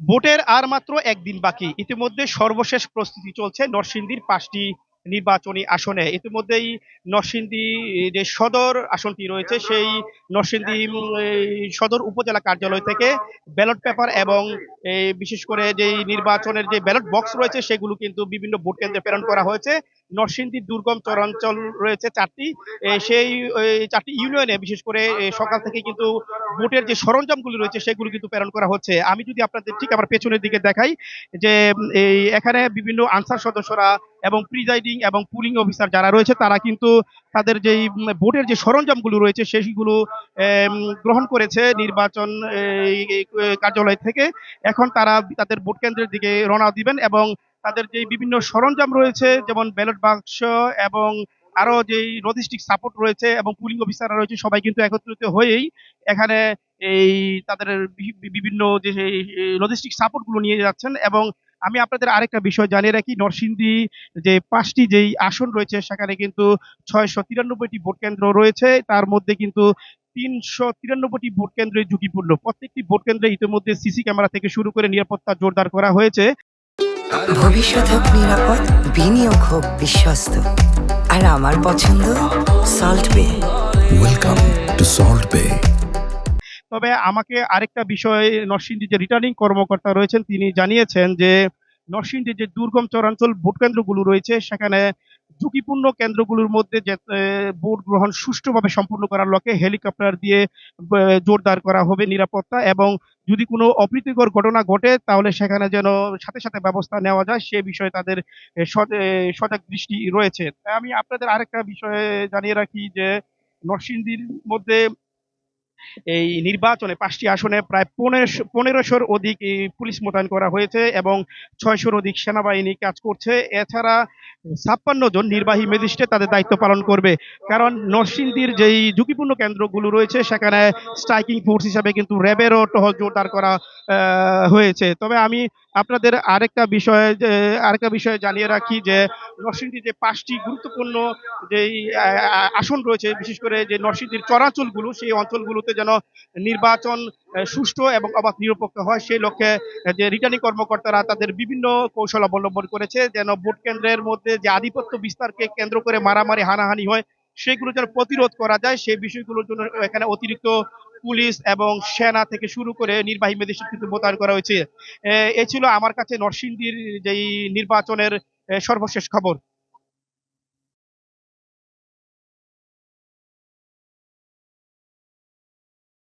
ভোটের আর মাত্র একদিন বাকি। ইতিমধ্যে সর্বশেষ প্রস্তুতি চলছে নরসিংদীর ৫টি নির্বাচনী আসনে। ইতিমধ্যেই নরসিংদী যে সদর আসনটি রয়েছে সেই নরসিংদী এই সদর উপজেলা কার্যালয় থেকে ব্যালট পেপার এবং বিশেষ করে যেই নির্বাচনের যে ব্যালট বক্স রয়েছে সেগুলো কিন্তু বিভিন্ন ভোট কেন্দ্রে প্রেরণ করা হয়েছে। নরসিংদীর দুর্গম চরাঞ্চল রয়েছে ৪টি। সেই ৪টি ইউনিয়নে বিশেষ করে সকাল থেকে কিন্তু ভোটের যে সরঞ্জামগুলো রয়েছে সেগুলো কিন্তু প্রেরণ করা হচ্ছে। আমি যদি আপনাদের ঠিক আমার পেছনের দিকে দেখাই যে এই এখানে বিভিন্ন আনসার সদস্যরা এবং প্রিজাইডিং এবং পুলিং অফিসার যারা রয়েছে তারা কিন্তু তাদের যেই ভোটের যে সরঞ্জামগুলো রয়েছে সেগুলো গ্রহণ করেছে নির্বাচন কার্যালয় থেকে। এখন তারা তাদের ভোট কেন্দ্রের দিকে রওনা দিবেন এবং তাদের যে বিভিন্ন সরঞ্জাম রয়েছে যেমন ব্যালট বাক্স এবং আরো যে লজিস্টিক সাপোর্ট রয়েছে এবং পুলিং অফিসাররা রয়েছে সবাই কিন্তু একত্রিত হয়েই এখানে এই তাদের বিভিন্ন যে লজিস্টিক সাপোর্ট গুলো নিয়ে যাচ্ছেন। এবং আমি আপনাদের আরেকটা বিষয় জানিয়ে রাখি, নরসিংদী যে ৫টি যেই আসন রয়েছে সেখানে কিন্তু ৬৯৩টি ভোট কেন্দ্র রয়েছে। তার মধ্যে কিন্তু ৩৯৩টি ভোট কেন্দ্রে ঝুঁকিপূর্ণ। প্রত্যেকটি ভোট কেন্দ্রে ইতিমধ্যে সিসি ক্যামেরা থেকে শুরু করে নিরাপত্তা জোরদার করা হয়েছে। ভবিষ্যৎ হোক নিরাপদ, বিনিয়োগ হোক বিশ্বস্ত, আর আমার পছন্দ সল্ট বে। ওয়েলকাম টু সল্ট বে। তবে আমাকে আরেকটা বিষয় নরসিংদী যে রিটার্নিং কর্মকর্তা রয়েছেন তিনি জানিয়েছেন যে নরসিংদীর যে দুর্গম চরাঞ্চল ভোট কেন্দ্রগুলো রয়েছে সেখানে ঝুঁকিপূর্ণ কেন্দ্রগুলোর মধ্যে যে ভোট গ্রহণ সুষ্ঠুভাবে সম্পূর্ণ করার লক্ষ্যে হেলিকপ্টার দিয়ে জোরদার করা হবে নিরাপত্তা, এবং যদি কোনো অপ্রীতিকর ঘটনা ঘটে তাহলে সেখানে যেন সাথে সাথে ব্যবস্থা নেওয়া যায় সে বিষয়ে তাদের সজাগ দৃষ্টি রয়েছে। তাই আমি আপনাদের আরেকটা বিষয়ে জানিয়ে রাখি যে নরসিংদীর মধ্যে এই নির্বাচনে ৫টি আসনে প্রায় ১৫০০-র অধিক পুলিশ মোতায়েন করা হয়েছে এবং ৬০০-র অধিক সেনাবাহিনী কাজ করছে। এছাড়া ৫৬ জন নির্বাহী ম্যাজিস্ট্রেট তাদের দায়িত্ব পালন করবে। কারণ নরসিংদীর যেই ঝুঁকিপূর্ণ কেন্দ্রগুলো রয়েছে সেখানে স্ট্রাইকিং ফোর্স হিসাবে কিন্তু র্যাবেরও টহল জোরদার করা হয়েছে। তবে আমি আপনাদের আরেকটা বিষয় জানিয়ে রাখি যে নরসিংদীর যে ৫টি গুরুত্বপূর্ণ যেই আসন রয়েছে বিশেষ করে যে নরসিংদীর চরাঞ্চলগুলো সেই অঞ্চলগুলোতে যেন নির্বাচন সুষ্ঠু এবং অবাধ নিরপেক্ষ হয় সেই লক্ষ্যে যে রিটার্নিং কর্মকর্তারা তাদের বিভিন্ন কৌশল অবলম্বন করেছে যেন ভোট কেন্দ্রের মধ্যে যে আধিপত্য বিস্তারকে কেন্দ্র করে মারামারি হানাহানি হয় সেগুলো যেন প্রতিরোধ করা যায় সেই বিষয়গুলোর জন্য এখানে অতিরিক্ত পুলিশ এবং সেনা থেকে শুরু করে নির্বাহী ম্যাজিস্ট্রেট কিন্তু মোতায়েন করা হয়েছে। এ ছিল আমার কাছে নরসিংদীর যেই নির্বাচনের সর্বশেষ খবর।